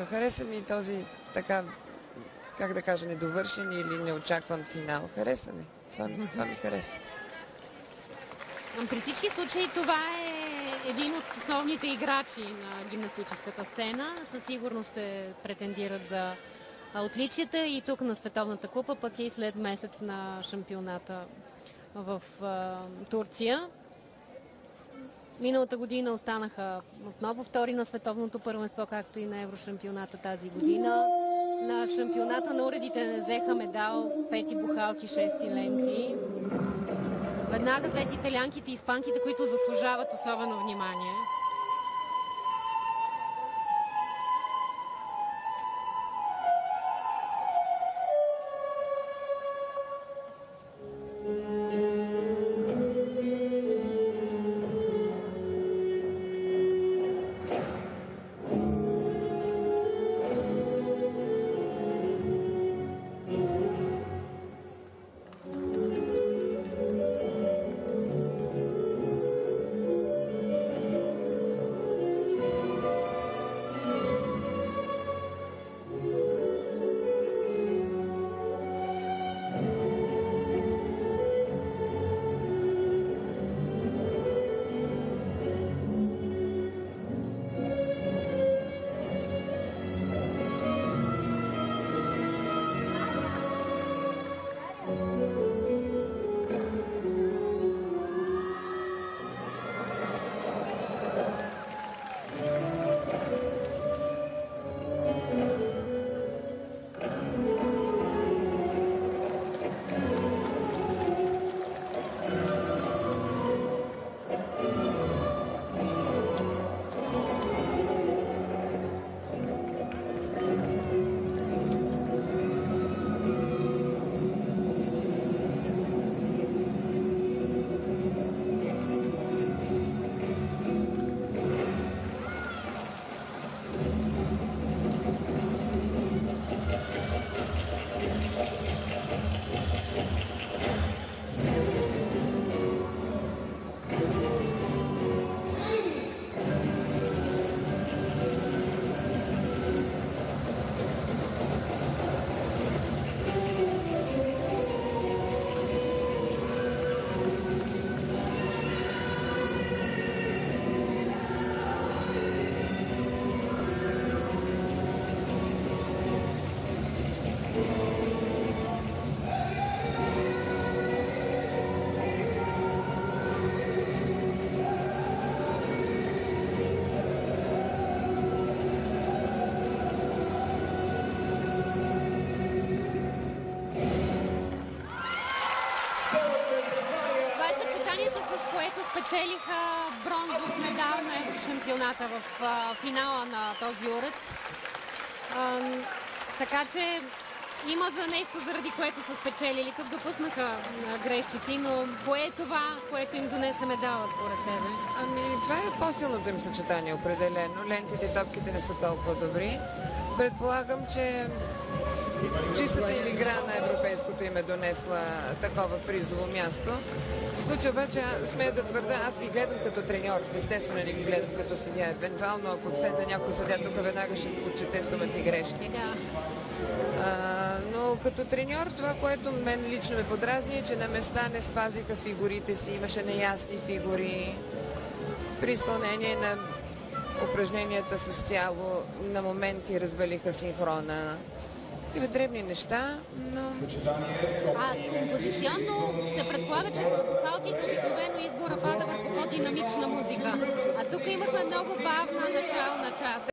Хареса ми този така, как да кажа, недовършен или неочакван финал. Хареса ми. Това ми хареса. При всички случаи това е един от основните играчи на гимнастическата сцена. Със сигурност ще претендират за отличията и тук на Световната купа, пък и след месец на шампионата в Турция. Миналата година останаха отново втори на световното първенство, както и на еврошампионата тази година. На шампионата на уредите не взеха медал, 5 бухалки, 6 ленти. Веднага след италианките и испанките, които заслужават особено внимание. С което спечелиха бронзов медал на еврошампионата в финала на този уред. Така че има за нещо, заради което са спечелили. Тук допуснаха грешчици, но кое е това, което им донесе медала според тебе? Това е по-силното им съчетание, определено. Лентите и топките не са толкова добри. Предполагам, че чистата им игра на европейското им е донесла такова призово място. В случая обаче смея да твърда, аз ги гледам като треньор. Естествено не ги гледам като съдия. Евентуално, ако седне някой съдия, тук веднага ще отчете сумата и грешки. Да. Но като треньор, това, което мен лично ме подразни, е, че на места не спазиха фигурите си. Имаше неясни фигури. При изпълнение на упражненията с тяло на моменти развалиха синхрона. Такива дребни неща, но... Композиционно се предполага, че с бухалките обикновено избора пада върху по-динамична музика. А тук имахме много бавна начална част.